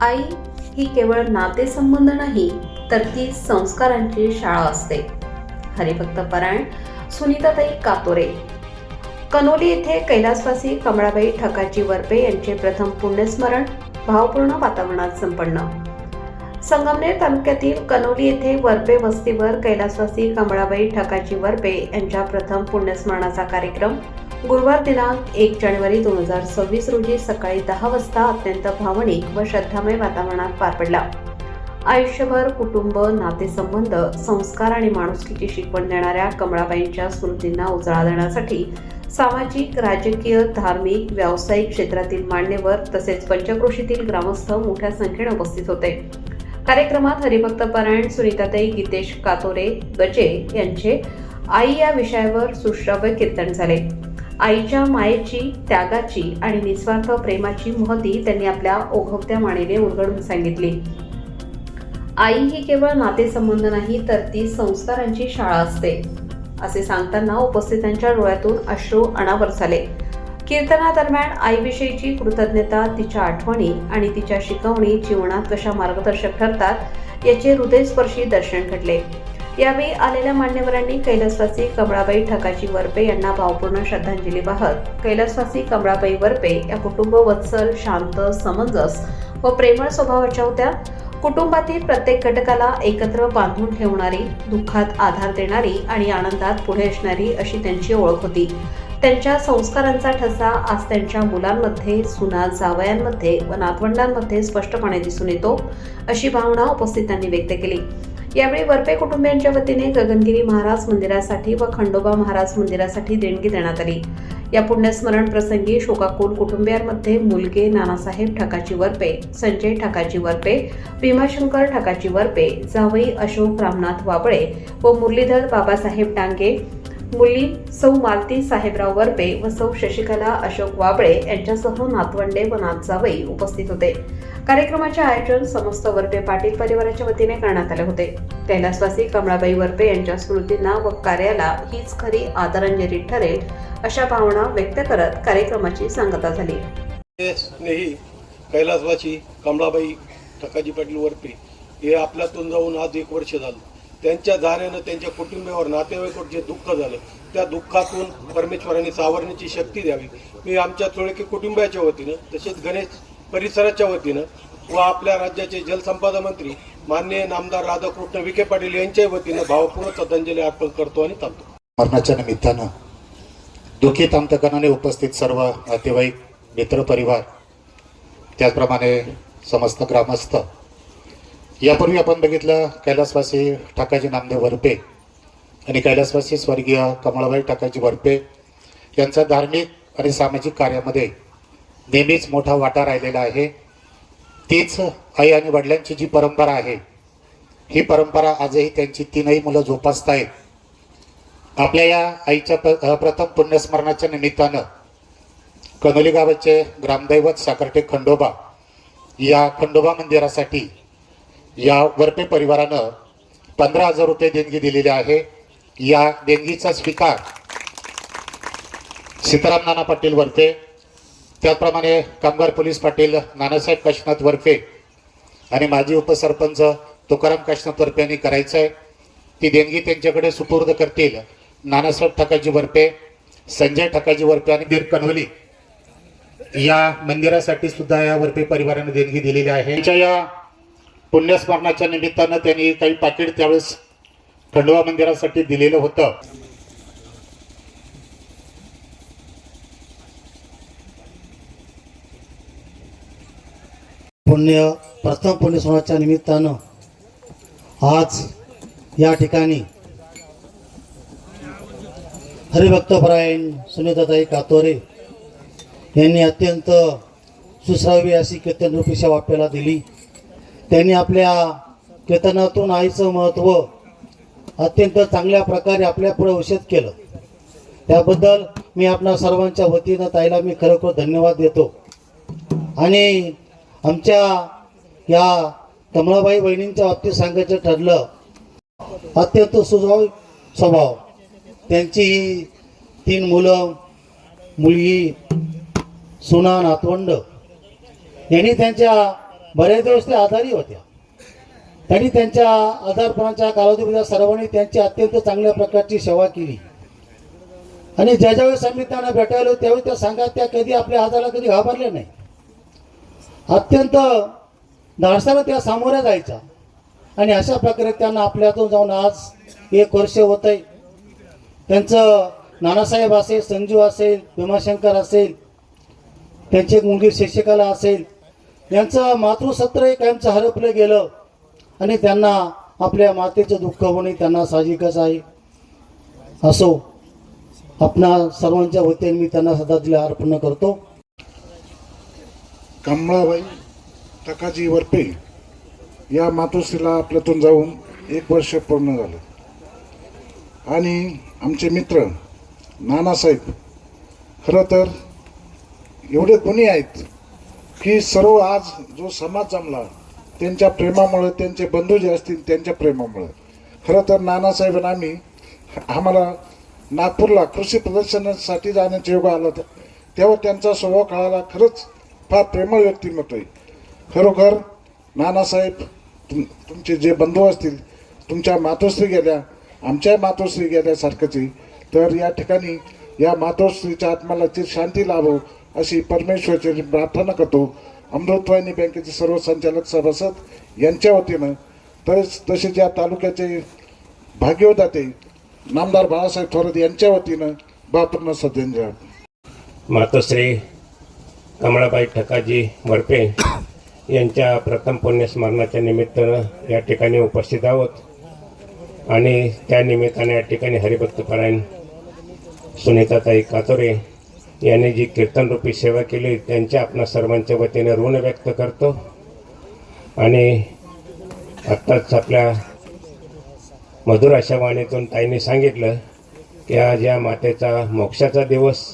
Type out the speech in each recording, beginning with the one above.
आई ही केवळ नातेसंबंध नाही, तर ती संस्कारांची शाळा असते. हरिभक्त परायण सुनीताताई कातोरे. कनोली येथे कैलासवासी कमळाबाई ठकाजी वरपे यांचे प्रथम पुण्यस्मरण भावपूर्ण वातावरणात संपन्न. संगमनेर तालुक्यातील कनोली येथे वरपे वस्तीवर कैलासवासी कमळाबाई ठकाजी वरपे यांच्या प्रथम पुण्यस्मरणाचा कार्यक्रम गुरुवार दिनांक 1 जानेवारी 2026 रोजी सकाळी 10 वाजता अत्यंत भावनिक व श्रद्धामय वातावरणात पार पडला. आयुष्यभर कुटुंब, नातेसंबंध, संस्कार आणि माणुसकीची शिकवण देणाऱ्या कमळाबाईंच्या स्मृतींना उजाळा देण्यासाठी सामाजिक, राजकीय, धार्मिक, व्यावसायिक क्षेत्रातील मान्यवर तसेच पंचक्रोशीतील ग्रामस्थ मोठ्या संख्येने उपस्थित होते. कार्यक्रमात हरिभक्त परायण सुनीताताई गीतेश कातोरे गजे यांचे आई या विषयावर सुश्राव्य कीर्तन झाले. आईच्या मायेची, त्यागाची आणि निस्वार्थ प्रेमाची महती त्यांनी आपल्या ओघवत्या वाणीने उलगडून सांगितली. आई ही केवळ नातेसंबंध नाही, तर ती संस्कारांची शाळा असते, असे सांगताना उपस्थितांच्या डोळ्यातून अश्रू अनावर झाले. कीर्तनादरम्यान आईविषयीची कृतज्ञता, तिच्या आठवणी आणि तिच्या शिकवणी जीवनात कशा मार्गदर्शक ठरतात याचे हृदयस्पर्शी दर्शन घडले. यावेळी आलेल्या मान्यवरांनी कैलासवासी कमळाबाई ठकाजी वरपे यांना भावपूर्ण श्रद्धांजली वाहत कैलासवासी कमळाबाई वरपे या कुटुंब वत्सल, शांत, समंजस व प्रेमळ स्वभावाच्या होत्या. कुटुंबातील प्रत्येक घटकाला एकत्र बांधून ठेवणारी, दुःखात आधार देणारी आणि आनंदात पुढे असणारी अशी त्यांची ओळख होती. त्यांच्या संस्कारांचा ठसा आज त्यांच्या मुलांमध्ये, सुना, जावयांमध्ये व नातवंडांमध्ये स्पष्टपणे दिसून येतो, अशी भावना उपस्थितांनी व्यक्त केली. यावेळी वरपे कुटुंबियांच्या वतीने गगनगिरी महाराज मंदिरासाठी व खंडोबा महाराज मंदिरासाठी देणगी देण्यात आली. या पुण्यस्मरण प्रसंगी शोकाकुल कुटुंबियांमध्ये मुलगे नानासाहेब ठकाजी वरपे, संजय ठकाजी वरपे, भीमाशंकर ठकाजी वरपे, जावई अशोक रामनाथ वाबळे व मुरलीधर बाबासाहेब डांगे, मुली सौ मालती साहेबराव वरपे व सौ शशिकला अशोक वाबळे यांच्यासह नातवंडे व नातजावई उपस्थित होते. कार्यक्रमाचे आयोजन समस्त वरपे पाटील परिवाराच्या वतीने करण्यात आले होते. कैलासवासी कमळाबाई वरपे यांच्या स्मृतींना व कार्याला हीच खरी आदरांजली ठरेल अशा भावना व्यक्त करत कार्यक्रमाची सांगता झाली. स्नेही कैलासवासी कमळाबाई ठकाजी पाटील वरपे हे आपल्यातून जाऊन आज 1 वर्ष झालं. त्यांच्या दाऱ्यानं त्यांच्या कुटुंबावर, नातेवाईकावर जे दुःख झालं त्या दुःखातून परमेश्वराने सावरण्याची शक्ती द्यावी. मी आमच्या चोळके कुटुंबाच्या वतीनं तसेच गणेश परिसराच्या वतीनं व आपल्या राज्याचे जलसंपदा मंत्री माननीय नामदार राधाकृष्ण विखे पाटील यांच्या वतीनं भावपूर्ण श्रद्धांजली अर्पण करतो आणि थांबतो. मरणाच्या निमित्तानं दुःखित अंतकरणाने उपस्थित सर्व नातेवाईक, मित्रपरिवार, त्याचप्रमाणे समस्त ग्रामस्थ. यापूर्वी आपण बघितलं कैलासवासी ठकाजी नामदेव वरपे आणि कैलासवासी स्वर्गीय कमळाबाई ठकाजी वरपे यांचा धार्मिक आणि सामाजिक कार्यामध्ये नेहमीच मोठा वाटा राहिलेला आहे. तीच आई आणि वडिलांची जी परंपरा आहे, ही परंपरा आजही त्यांची 3ही मुलं जोपासत आहेत. आपल्या या आईच्या प्रथम पुण्यस्मरणाच्या निमित्तानं कनोली गावाचे ग्रामदैवत साकर्टे खंडोबा या खंडोबा मंदिरासाठी या वरपे परिवारानं 15,000 रुपये देणगी दिलेली आहे. या देणगीचा स्वीकार सीताराम नाना पाटील वरपे, त्याचप्रमाणे कामगार पोलीस पाटील नानासाहेब काशीनाथ वरपे आणि माजी उपसरपंच तुकाराम काशीनाथ वरपे यांनी करायचं आहे. ती देणगी त्यांच्याकडे सुपूर्द करतील नानासाहेब ठकाजी वरपे, संजय ठकाजी वरपे आणि बीर कनोली. या मंदिरासाठी सुद्धा या वरपे परिवाराने देणगी दिलेली आहे. त्यांच्या या पुण्यस्मरणाच्या निमित्तानं त्यांनी काही पाकिट त्यावेळेस खंडोबा मंदिरासाठी दिलेलं होतं. प्रथम पुण्यस्मरणाच्या निमित्तानं आज या ठिकाणी हरिभक्तपरायण सुनीताताई कातोरे यांनी अत्यंत सुश्राव्य अशी कीर्तनरूपी सेवा आपल्याला दिली. त्यांनी आपल्या कीर्तनातून आईचं महत्त्व अत्यंत चांगल्या प्रकारे आपल्या पुढे विशद केलं. त्याबद्दल मी आपल्या सर्वांच्या वतीनं ताईला मी खरोखर धन्यवाद देतो. आणि आमच्या या कमळाबाई बहिणींच्या बाबतीत सांगायचं ठरलं, अत्यंत सुजाव स्वभाव. त्यांची 3 मुलं, मुलगी, सुना, नातवंड यांनी त्यांच्या बरेच दिवस त्या आजारी होत्या. त्यांनी त्यांच्या आजारपणाच्या कालावधीमध्ये सर्वांनी त्यांची अत्यंत चांगल्या प्रकारची सेवा केली. आणि ज्या ज्यावेळेस आम्ही त्यांना भेटायलो त्यावेळी त्या सांगा त्या कधी आपल्या आजाराला कधी घाबरल्या नाही. अत्यंत धाडसानं त्या सामोऱ्या जायच्या. आणि अशा प्रकारे त्यांना आपल्यातून जाऊन आज 1 वर्ष होत आहे. त्यांचं नानासाहेब असेल, संजू असेल, भीमाशंकर असेल, त्यांची एक मुलगी शशिकला असेल, यांचं मातृसत्र एक कायमचं हरपलं गेलं. आणि त्यांना आपल्या मातेचं दुःख होणे त्यांना साहजिकच आहे. असो, आपणा सर्वांच्या वतीने मी त्यांना श्रद्धांजली अर्पण करतो. कमळाबाई टकाजी वरपे या मातोश्रीला आपल्यातून जाऊन 1 वर्ष पूर्ण झालं. आणि आमचे मित्र नानासाहेब खरं तर एवढे गुणी आहेत की सर्व आज जो समाज जमला त्यांच्या प्रेमामुळे, त्यांचे बंधू जे असतील त्यांच्या प्रेमामुळे. खरं तर नानासाहेब आणि आम्हाला नागपूरला कृषी प्रदर्शनासाठी जाण्याचा योग आला होता. तेव्हा त्यांचा स्वभाव कळाला. खरंच फार प्रेमळ व्यक्तिमत्व आहे. खरोखर नानासाहेब तुमचे जे बंधू असतील, तुमच्या मातोश्री गेल्या, आमच्या मातोश्री गेल्यासारखंच आहे. तर या ठिकाणी या मातोश्रीच्या आत्म्याला ती शांती लाभो अशी परमेश्वराची प्रार्थना करतो. अमृतवाहिनी बँकेचे सर्व संचालक सभासद यांच्या वतीनं तसेच या तालुक्याचे भाग्यवदाते नामदार बाळासाहेब थोरात यांच्या वतीनं भावपूर्ण श्रद्धांजली. मातोश्री कमळाबाई ठकाजी वरपे यांच्या प्रथम पुण्यस्मरणाच्या निमित्तानं या ठिकाणी उपस्थित आहोत. आणि त्या निमित्ताने या ठिकाणी हरिभक्तपरायण सुनीताताई कातोरे यांनी जी कीर्तनरूपी सेवा केली त्यांच्या आपणा सर्वांच्या वतीने ऋण व्यक्त करतो. आणि आत्ताच आपल्या मधुर अशा वाणीतून ताईंनी सांगितलं की आज या मातेचा मोक्षाचा दिवस.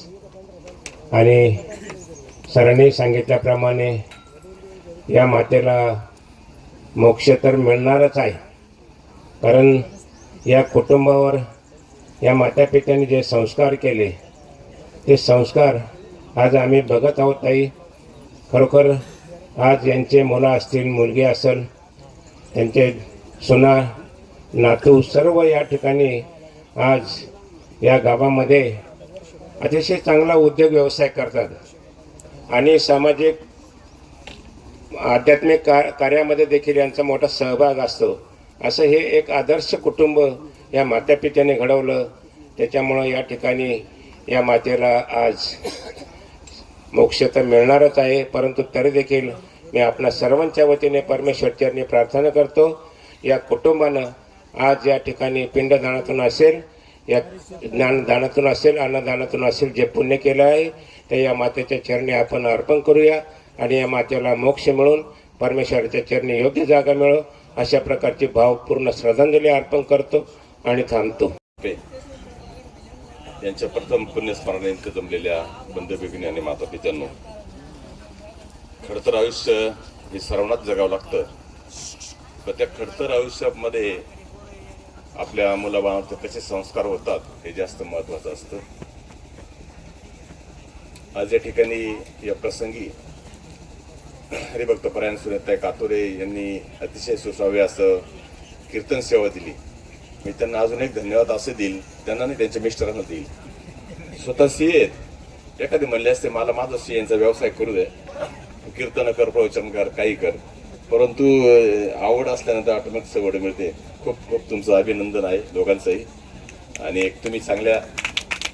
आणि सरांनी सांगितल्याप्रमाणे या मातेला मोक्ष तर मिळणारच आहे. कारण या कुटुंबावर या मातापित्यांनी जे संस्कार केले ते संस्कार आज आम्ही बघत आहोत. ताई, खरोखर आज यांचे मुलं असतील, मुलगी असेल, त्यांचे सुना, नातू सर्व या ठिकाणी आज या गावामध्ये अतिशय चांगला उद्योग व्यवसाय करतात. आणि सामाजिक आध्यात्मिक कार्यामध्ये देखील यांचा मोठा सहभाग असतो. असं हे एक आदर्श कुटुंब या मातापित्याने घडवलं. त्याच्यामुळं या ठिकाणी या मातेला आज मोक्ष तर मिळणारच आहे. परंतु तरी देखील मी आपल्या सर्वांच्या वतीने परमेश्वरचरणी प्रार्थना करतो या कुटुंबानं आज या ठिकाणी पिंडदानातून असेल, या ज्ञानदानातून असेल, अन्नदानातून असेल, जे पुण्य केलं आहे ते या मातेच्या चरणी आपण अर्पण करूया. आणि या मातेला मोक्ष मिळून परमेश्वराच्या चरणी योग्य जागा मिळो अशा प्रकारची भावपूर्ण श्रद्धांजली अर्पण करतो आणि थांबतो. यांच्या प्रथम पुण्यस्मरणानिमित्त जमलेल्या बंधू भगिनी आणि माता पित्यांनो, खडतर आयुष्य हे सर्वांनाच जगावं लागतं. पण त्या खडतर आयुष्यामध्ये आपल्या मुलाबाळांचे कसे संस्कार होतात हे जास्त महत्त्वाचं असतं. आज या ठिकाणी या प्रसंगी हरिभक्तपरायण सुनीताताई कातोरे यांनी अतिशय सुसावे असं कीर्तन सेवा दिली. मी त्यांना अजून एक धन्यवाद असे देईल, त्यांना नाही त्यांच्या मिस्टरांना देईल. स्वतः सीए आहेत. एखादी म्हणले असते मला माझा सीएचा व्यवसाय करू दे, कीर्तन कर, प्रवचन कर, काही कर, परंतु आवड असल्यानंतर ऑटोमॅटिक सवड मिळते. खूप खूप तुमचं अभिनंदन आहे दोघांचंही. आणि एक तुम्ही चांगल्या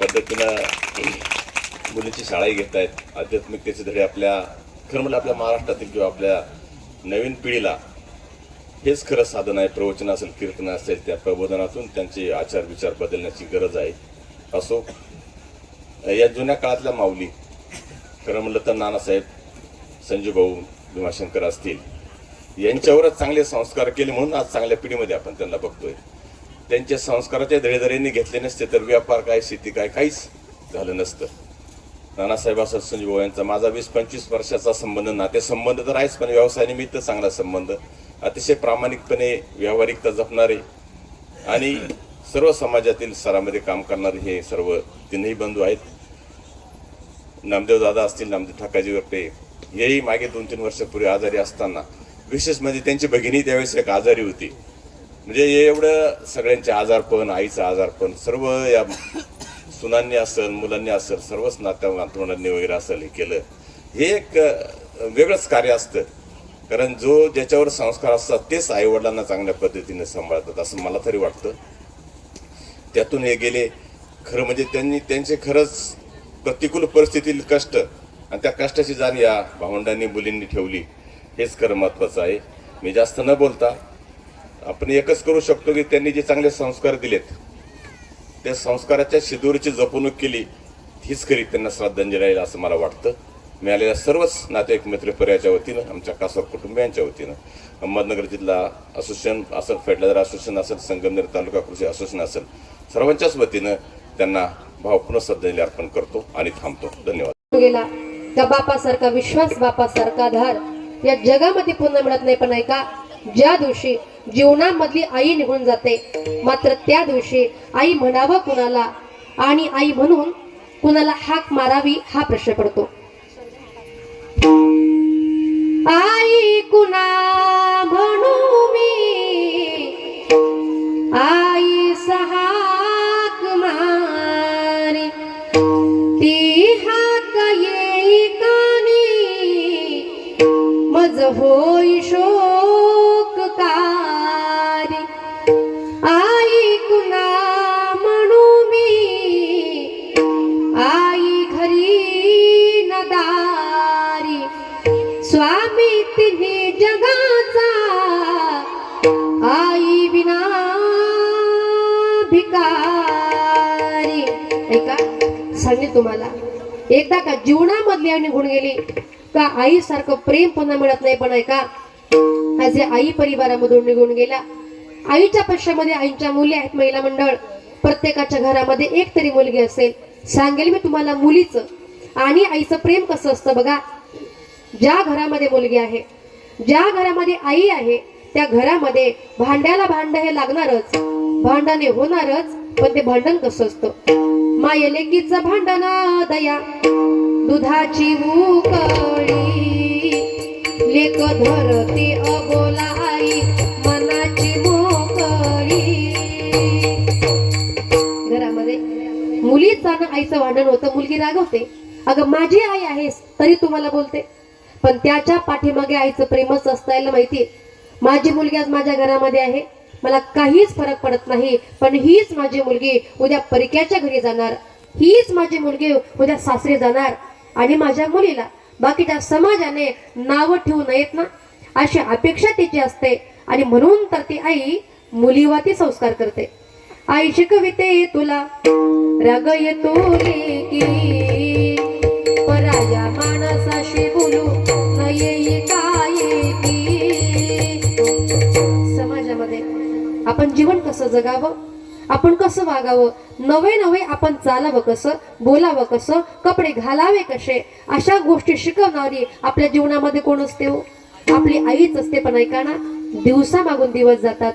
पद्धतीनं मुलीची शाळाही घेत आहेत. आध्यात्मिकतेचे धडे आपल्या खरं म्हणजे आपल्या महाराष्ट्रातील किंवा आपल्या नवीन पिढीला हेच खरं साधन आहे. प्रवचन असेल, कीर्तन असेल, त्या प्रबोधनातून त्यांचे आचार विचार बदलण्याची गरज आहे. असो, या जुन्या काळातल्या माऊली खरं म्हणलं तर नानासाहेब, संजू भाऊ, भीमाशंकर असतील, यांच्यावरच चांगले संस्कार केले म्हणून आज चांगल्या पिढीमध्ये आपण त्यांना बघतोय. त्यांच्या संस्काराच्या धडेधडेंनी घेतले नसते तर व्यापार काय, शेती काय, काहीच झालं नसतं. नानासाहेब असं संजू भाऊ यांचा माझा 20-25 वर्षाचा संबंध, नातेसंबंध तर आहेच, पण व्यवसायानिमित्त चांगला संबंध, अतिशय प्रामाणिकपणे व्यावहारिकता जपणारे आणि सर्व समाजातील स्तरामध्ये काम करणारे हे सर्व तीनही बंधू आहेत. नामदेव दादा असतील, नामदेव ठाकाजी वरपे, हेही मागे 2-3 वर्षापूर्वी आजारी असताना, विशेष म्हणजे त्यांची भगिनी त्यावेळेस एक आजारी होती. म्हणजे एवढं सगळ्यांचे आजारपण, आईचं आजारपण, सर्व या सुनांनी असेल, मुलांनी असेल, सर्वच नातवंडांनी वगैरे असेल हे केलं. हे एक वेगळंच कार्य असतं. कारण ज्याच्यावर संस्कार असतात तेच आईवडिलांना चांगल्या पद्धतीने सांभाळतात असं मला तरी वाटतं. त्यातून हे गेले. खरं म्हणजे त्यांचे खरंच प्रतिकूल परिस्थितीतील कष्ट आणि त्या कष्टाची जाण या भावंडांनी मुलींनी ठेवली, हेच खरं महत्त्वाचं आहे. मी जास्त न बोलता आपण एकच करू शकतो की त्यांनी जे चांगले संस्कार दिलेत त्या संस्काराच्या शिदोरीची जपणूक केली, हीच खरी त्यांना श्रद्धांजली आहे असं मला वाटतं. मिळालेल्या सर्वच नातेवाईक मित्रपरिवाराच्या वतीनं, आमच्या कासर कुटुंबियांच्या वतीनं, अहमदनगर जिल्हा असोसिएशन असेल, फेडलादार असोसिएशन असेल, संगमनेर तालुका कृषी असोसिएशन असेल, सर्वांच्याच वतीनं त्यांना भावपूर्ण श्रद्धांजली अर्पण करतो आणि थांबतो. धन्यवाद. गेला त्या बापासारखा विश्वास, बापासारखा धार या जगामध्ये पुन्हा मिळत नाही. पण ऐका, ज्या दिवशी जीवनामधली आई निघून जाते, मात्र त्या दिवशी आई म्हणावं कुणाला आणि आई म्हणून कुणाला हाक मारावी हा प्रश्न पडतो. आई कुणा म्हणू मी, आई हाक मारी, ती हाक येई कानी, मज होई शोककारी. आई कुणा म्हणू मी, आई घरी नदारी, स्वामी तिन्ही जगाचा, आई विना भिकारी. ऐका, सांगते तुम्हाला, एकदा का जीवनामधली आई निघून गेली का आईसारखं प्रेम पुन्हा मिळत नाही. पण ऐका, आज आई परिवारामधून निघून गेला. आईच्या पश्चामध्ये आईच्या मुली आहेत, महिला मंडळ. प्रत्येकाच्या घरामध्ये एक तरी मुलगी असेल. सांगेल मी तुम्हाला मुलीचं आणि आईचं प्रेम कसं असतं बघा. ज्या घरामध्ये मुलगी आहे, ज्या घरामध्ये आई आहे, त्या घरामध्ये भांड्याला भांड हे लागणारच, भांडणे होणारच. पण ते भांडण कसं असतं? माय लेकीचं भांडण दया, दुधाची उकळी, लेक धरते अबोला आई, मनाची मोकळी. घरामध्ये मुलीचं आणि आईचं भांडण होतं. मुलगी रागवते, अगं माझी आई आहेस तरी तुम्हाला बोलते. पण त्याच्या पाठीमागे आईचं प्रेमच असतायला माहिती. माझी मुलगी आज माझ्या घरामध्ये आहे, मला काहीच फरक पडत नाही, पण हीच माझी मुलगी उद्या परक्याच्या घरी जाणार, हीच माझी मुलगी उद्या सासरी जाणार आणि माझ्या मुलीला बाकीच्या समाजाने नावं ठेवू नयेत ना, अशी अपेक्षा तिची असते. आणि म्हणून तर ती आई मुलीवरती संस्कार करते. आई शिकविते तुला राग येतो लेकी, पराया माणसाशी बोलू नये काय की. समाजामध्ये आपण जीवन कसं जगावं, आपण कसं वागावं, नवे नवे आपण चालावं कसं, बोलावं कसं, कपडे घालावे कसे, अशा गोष्टी शिकवणारी आपल्या जीवनामध्ये कोण असते हो? आपली आईच असते. पण ऐका ना, दिवसा मागून दिवस जातात,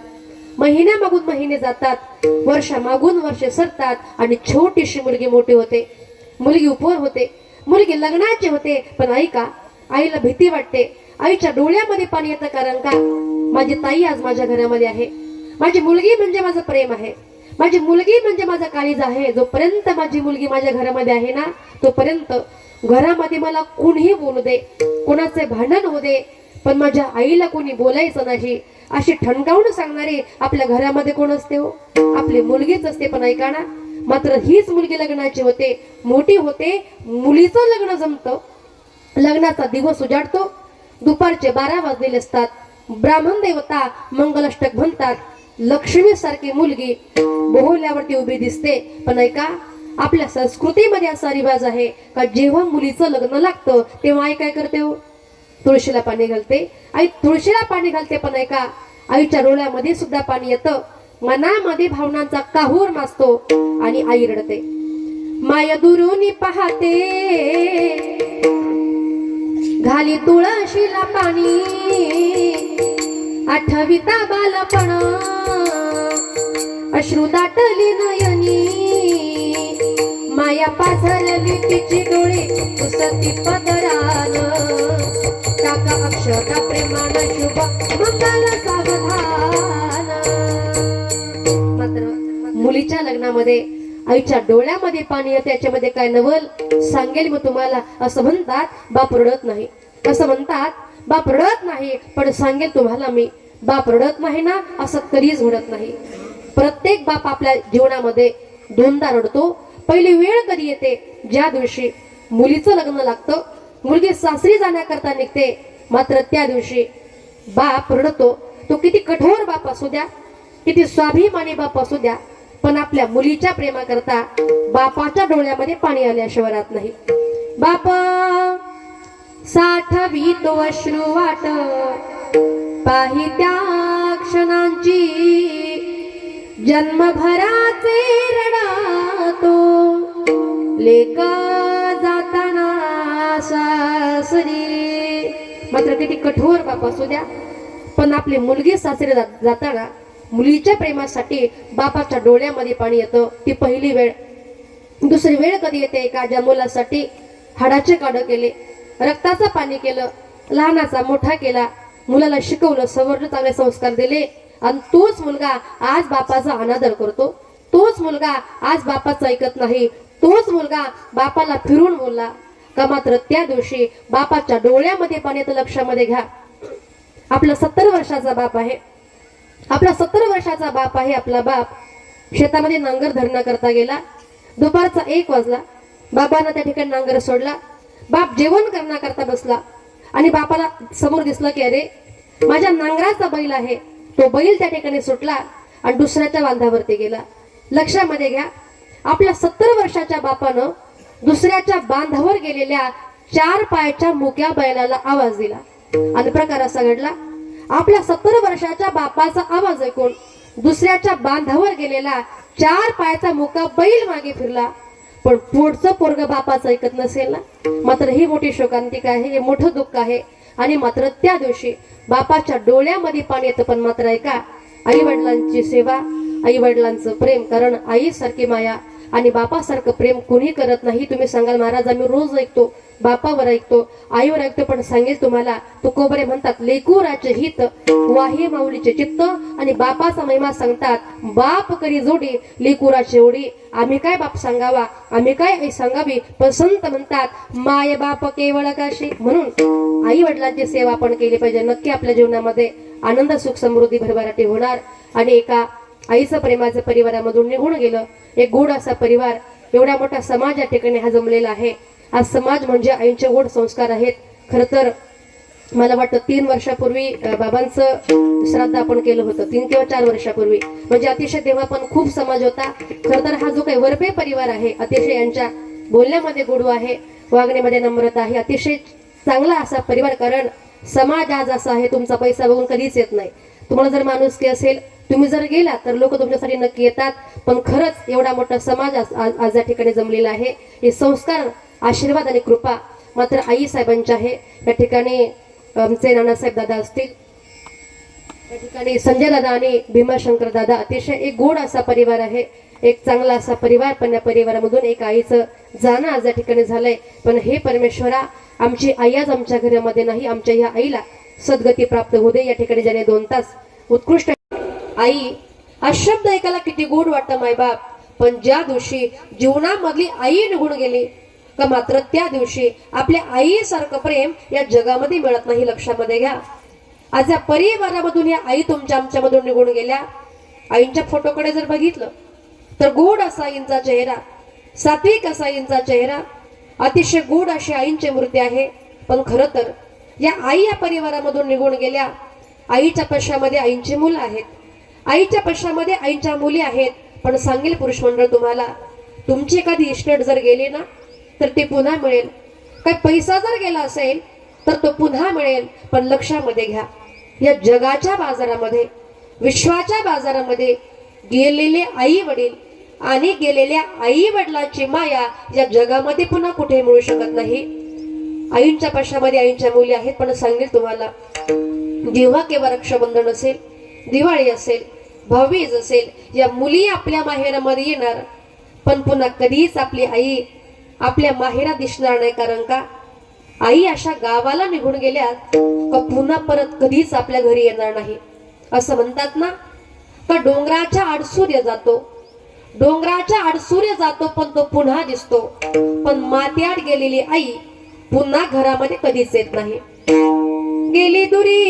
महिन्या मागून महिने जातात, वर्षा मागून वर्षे सरतात आणि छोटीशी मुलगी मोठी होते, मुलगी उपवर होते, मुलगी लग्नाची होते. पण ऐका, आईला भीती वाटते, आईच्या डोळ्यामध्ये पाणी येतं. कारण का? माझी ताई आज माझ्या घरामध्ये आहे, माझी मुलगी म्हणजे माझं प्रेम आहे, माझी मुलगी म्हणजे माझा काळीज आहे. जोपर्यंत माझी मुलगी माझ्या घरामध्ये आहे ना, तोपर्यंत घरामध्ये मला कोणीही बोलू दे, कोणाचे भांडण होऊ दे, पण माझ्या आईला कोणी बोलायचं नाही अशी ठणकावून सांगणारी आपल्या घरामध्ये कोण असते हो? आपली मुलगीच असते. पण ऐका ना, मात्र हीच मुलगी लग्नाची होते, मोठी होते, मुलीचं लग्न जमतं, लग्नाचा दिवस उजाडतो, दुपारचे 12 वाजलेले असतात, ब्राह्मण देवता मंगलाष्टक म्हणतात, लक्ष्मी सारखी मुलगी बोहल्यावरती उभी दिसते. पण ऐका, आपल्या संस्कृतीमध्ये असा रिवाज आहे का जेव्हा मुलीचं लग्न लागतं तेव्हा आई काय करते हो? तुळशीला पाणी घालते. आई तुळशीला पाणी घालते. पण ऐका, आईच्या डोळ्यामध्ये सुद्धा पाणी येतं, मनामध्ये भावनांचा काहूर माजतो आणि आई रडते. माया दुरुनी पाहते, घाली तुळशीला पाणी, आठविता बालपण, अश्रू दाटली नयनी, माया माया पाझरली तिची डोळी पुसती पदरान टाका अक्षता प्रेमान शुभ मंगल सावधान. मात्र मुलीच्या लग्नामध्ये आईच्या डोळ्यामध्ये पाणी येते, त्याच्यामध्ये काय नवल सांगेल मी तुम्हाला. असं म्हणतात बाप रडत नाही, असं म्हणतात बाप रडत नाही, पण सांगेल तुम्हाला मी, बाप रडत नाही ना असं कधीच घडत नाही. प्रत्येक बाप आपल्या जीवनामध्ये दोनदा रडतो. पहिली वेळ कधी येते, ज्या दिवशी मुलीचं लग्न लागतं, मुलगी सासरी जाण्याकरता निघते, मात्र त्या दिवशी बाप रडतो. तो किती कठोर बाप असू द्या, किती स्वाभिमानी बाप असू द्या, पण आपल्या मुलीच्या प्रेमाकरता बापाच्या डोळ्यामध्ये पाणी आल्याशिवाय राहत नाही. बाप साठवीतो अश्रू वाट पाही त्या क्षणांची, जन्मभराचे रडातो लेक जाताना सासरी. मात्र किती कठोर बाप असू द्या, पण आपली मुलगी सासरी जाताना मुलीच्या प्रेमासाठी बापाच्या डोळ्यामध्ये पाणी येतं. ती पहिली वेळ. दुसरी वेळ कधी येते का, ज्या मुलासाठी हाडाचे काढ केले, रक्ताचं पाणी केलं, लहानाचा मोठा केला, मुलाला शिकवलं, सवरलं, चांगले संस्कार दिले, आणि तोच मुलगा आज बापाचा अनादर करतो, तोच मुलगा आज बापाचं ऐकत नाही, तोच मुलगा बापाला फिरून बोलला का, मात्र त्या दिवशी बापाच्या डोळ्यामध्ये पाणी येतं. लक्षामध्ये घ्या, आपला 70 वर्षाचा बाप आहे, आपला 70 वर्षाचा बाप आहे. आपला बाप शेतामध्ये नांगर धरणं करता गेला. दुपारचा 1 वाजला. बाबांना त्या ठिकाणी नांगर सोडला. बाप जेवण करण्याकरता बसला आणि बापाला समोर दिसलं की अरे माझ्या नांगराचा बैल आहे, तो बैल त्या ठिकाणी सुटला आणि दुसऱ्याच्या बांधावरती गेला. लक्षामध्ये घ्या, आपल्या 70 वर्षाच्या बापानं दुसऱ्याच्या बांधावर गेलेल्या 4 पायाच्या मुक्या बैलाला आवाज दिला आणि प्रकार असा घडला. आपल्या 70 वर्षाच्या बापाचा आवाज ऐकून दुसऱ्याच्या बांधावर गेलेला 4 पायाचा मुका बैल मागे फिरला, पण पुढचं पोरग बापाचं ऐकत नसेल ना. मात्र ही मोठी शोकांतिका आहे, हे मोठं दुःख आहे. आणि मात्र त्या दिवशी बापाच्या डोळ्यामध्ये पाणी येतं. पण मात्र ऐका, आई वडिलांची सेवा, आई वडिलांचं प्रेम, कारण आईसारखी माया आणि बापासारखं प्रेम कुणी करत नाही. तुम्ही सांगाल महाराज आम्ही रोज ऐकतो, बापावर ऐकतो, आईवर ऐकतो, पण सांगेल तुम्हाला तुकोबरे म्हणतात लेकुराचे हित वाहे माऊलीचे चित्त, आणि बापाचा महिमा सांगतात बाप करी जोडी लेकुराची ओढी. आम्ही काय बाप सांगावा, आम्ही काय आई सांगावी, पण संत म्हणतात माय बाप केवळ काशी. म्हणून आई वडिलांची सेवा आपण केली पाहिजे. नक्की आपल्या जीवनामध्ये आनंद, सुख, समृद्धी, भरभराटी होणार. आणि एका आईचं प्रेमाचं परिवारामधून निघून गेलं एक गोड असा परिवार, एवढा मोठा समाज या ठिकाणी हा जमलेला आहे. आज समाज म्हणजे आईंचे गोड संस्कार आहेत. खरं तर मला वाटतं 3 वर्षापूर्वी बाबांचं श्राद्ध आपण केलं होतं, 3 किंवा 4 वर्षापूर्वी. म्हणजे अतिशय तेव्हा पण खूप समाज होता. खरं तर हा जो काही वरपे परिवार आहे, अतिशय यांच्या बोलण्यामध्ये गोडवा आहे, वागण्यामध्ये नम्रता आहे, अतिशय चांगला असा परिवार. कारण समाज आज असा आहे, तुमचा पैसा बघून कधीच येत नाही. तुम्हाला जर माणुसकी असेल, तुम्ही जर गेला तर लोक तुमच्यासाठी नक्की येतात. पण खरंच एवढा मोठा समाज आज या ठिकाणी जमलेला आहे. हे संस्कार, आशीर्वाद आणि कृपा मात्र आई साहेबांच्या आहे. या ठिकाणी आमचे नानासाहेब दादा असतील, या ठिकाणी संजय दादा आणि भीमाशंकर दादा. अतिशय एक गोड असा परिवार आहे, एक चांगला असा परिवार. पण या परिवारामधून एक आईचं जाणं आज या ठिकाणी झालंय. पण हे परमेश्वरा, आमची आई आज आमच्या घरामध्ये नाही, आमच्या ह्या आईला सद्गती प्राप्त होऊ दे. या ठिकाणी ज्याने 2 तास उत्कृष्ट आई हा शब्द ऐकायला किती गोड वाटतं मायबाप. पण ज्या दिवशी जीवनामधली आई निघून गेली का, मात्र त्या दिवशी आपल्या आईसारखं प्रेम या जगामध्ये मिळत नाही. लक्षामध्ये घ्या, आज या परिवारामधून या आई तुमच्या आमच्यामधून निघून गेल्या. आईंच्या फोटोकडे जर बघितलं तर गोड असा आईंचा चेहरा, सात्विक असा आईंचा चेहरा, अतिशय गोड अशी आईंची मूर्ती आहे. पण खरं तर या आई या परिवारामधून निघून गेल्या. आईच्या पश्चामध्ये आईंची मुलं आहेत, आईच्या पश्चामध्ये आईंच्या मुली आहेत. पण सांगेल पुरुष मंडळ तुम्हाला, तुमची एखादी इस्टेट जर गेली ना तर ते पुन्हा मिळेल. काही पैसा जर गेला असेल तर तो पुन्हा मिळेल. पण लक्षामध्ये घ्या, या जगाच्या बाजारामध्ये, विश्वाच्या बाजारामध्ये गेलेले आई वडील आणि गेलेल्या आई वडिलांची माया या जगामध्ये पुन्हा कुठे मिळू शकत नाही. आईंच्या पश्चामध्ये आईंच्या मुली आहेत. पण सांगेल तुम्हाला, जेव्हा केव्हा रक्षाबंधन असेल, दिवाळी असेल, भाऊबीज असेल, या मुली आपल्या माहेरामध्ये येणार पण पुन्हा कधीच आपली आई आपल्या माहेरात दिसणार नाही, कारण का आई अशा गावाला निघून गेल्यात का पुन्हा परत कधीच आपल्या घरी येणार नाही. असं म्हणतात ना का डोंगराच्या आड सूर्य जातो, डोंगराच्या आड सूर्य जातो पण तो पुन्हा दिसतो, पण मात्याआड गेलेली आई पुन्हा घरामध्ये कधीच येत नाही. गेली दुरी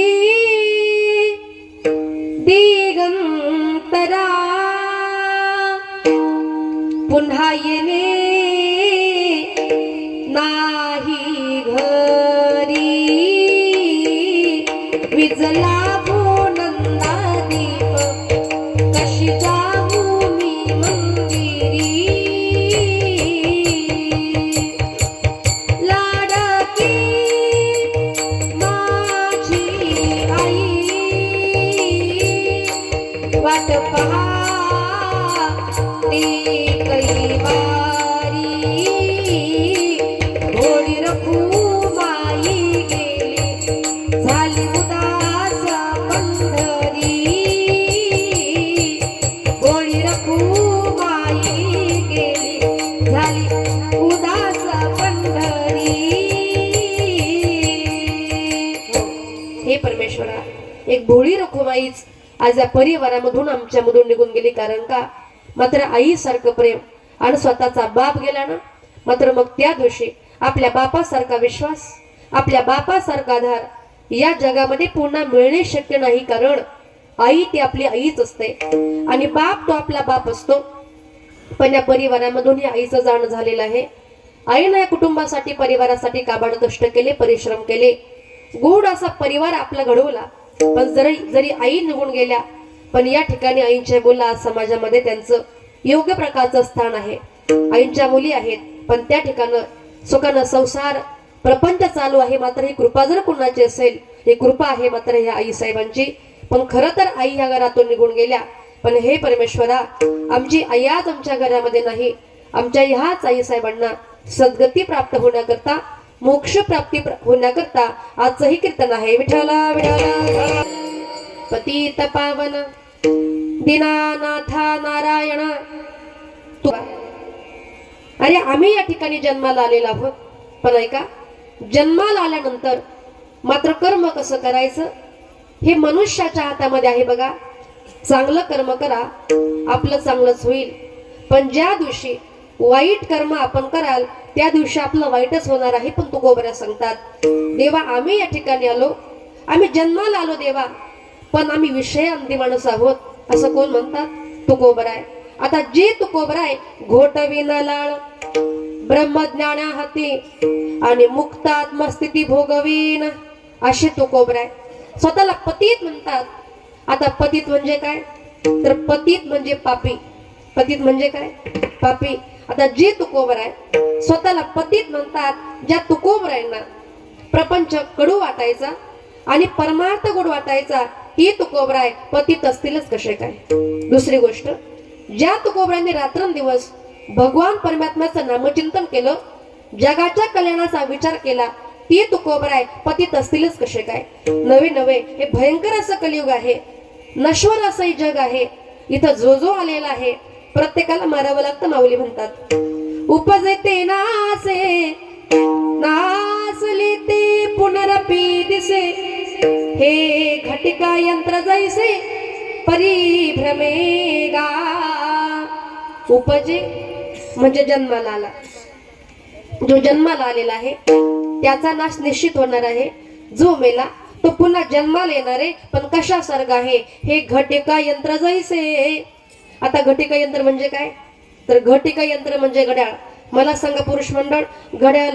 दिगंतरा पुन्हा येणे नाही घरी, विजला नंदा दीप कशी जाऊ मी मंदिरी, लाडकी माझी आई वाट पहा ती कैवारी, घोडी रखुमाई गेली झाली उदास पंढरी, घोडी रखुमाई गेली झाली उदास पंढरी. हे परमेश्वरा, एक भोळी रखुमाईच आज या परिवारामधून आमच्यामधून निघून गेली, कारण का मात्र आई सारखं प्रेम आणि स्वतःचा बाप गेला ना, मात्र मग त्या दिवशी आपल्या बापासारखा विश्वास, आपल्या बापासारखा आधार या जगामध्ये पुन्हा मिळणे शक्य नाही, कारण आई ती आपली आईच असते आणि बाप तो आपला बाप असतो. पण या परिवारामधून या आईचं जाणं झालेलं आहे. आईनं या कुटुंबासाठी परिवारासाठी काबाड कष्ट केले, परिश्रम केले, गोड असा परिवार आपला घडवला. पण जरी आई निघून गेल्या पण या ठिकाणी आईंच्या मुलं आज समाजामध्ये त्यांचं योग्य प्रकारचं स्थान आहे. आईंच्या मुली आहेत पण त्या ठिकाणं सुखानं संसार प्रपंच चालू आहे. मात्र ही कृपा जर कुणाची असेल, ही कृपा आहे मात्र ह्या आई साहेबांची. पण खरं तर आई ह्या घरातून निघून गेल्या, पण हे परमेश्वरा, आमची आई आज आमच्या घरामध्ये नाही. आमच्या ह्याच आई साहेबांना सद्गती प्राप्त होण्याकरता, मोक्ष प्राप्ती होण्याकरता आजचंही कीर्तन आहे. विठ्ठला विठ्ठला पतित पावन दीनानाथा नारायण. अरे आम्ही या ठिकाणी जन्माला आलेलो आहोत, पण ऐका, जन्माला आल्यानंतर मात्र कर्म कसं करायचं हे मनुष्याच्या हातामध्ये आहे बघा. चांगलं कर्म करा, आपलं चांगलंच होईल. पण ज्या दिवशी वाईट कर्म आपण कराल त्या दिवशी आपलं वाईटच होणार आहे. पण तुकोबऱ्या सांगतात, देवा आम्ही या ठिकाणी आलो, आम्ही जन्माला आलो देवा, पण आम्ही विषयांती माणूस आहोत असं कोण म्हणतात? तुकोबराय. आता जे तुकोबराय घोटविन लाळ ब्रह्मज्ञाना हाती आणि मुक्त आत्मस्थिती भोगवीन असे तुकोबराय. स्वतःला पतित म्हणतात. आता पतित म्हणजे काय? तर पतित म्हणजे पापी. पतित म्हणजे काय? पापी. आता जे तुकोबराय स्वतःला पतित म्हणतात, ज्या तुकोबरायांना प्रपंच कडू वाटायचा आणि परमार्थ गोड वाटायचा, ती तुकोबराय पतित असतीलच कसे काय? दुसरी गोष्ट, ज्या तुकोबरांनी रात्रंदिवस भगवान परमात्म्याचं नामचिंतन केलं, जगाच्या कल्याणाचा विचार केला, ती तुकोबराय पतित असतीलच कसे काय? नवे नवे हे भयंकर असं कलियुग आहे, नश्वर असंही जग आहे. इथं जो जो आलेला आहे प्रत्येकाला मारावं लागतं. माऊली म्हणतात, उपजते नासे नासले ते पुनरपी दिसे, हे घटिका यंत्र जैसे परिभ्रमेगा. उपजे म्हणजे जन्माला आला. जो जन्माला आलेला आहे त्याचा नाश निश्चित होणार आहे. जो मेला तो पुन्हा जन्माला येणार आहे, पण कशा सर्ग आहे? हे घटिका यंत्र जैसे. आता घटिका यंत्र म्हणजे काय? तर घटिका यंत्र म्हणजे घड्याळ. मला सांगा पुरुष मंडळ, घड्याळ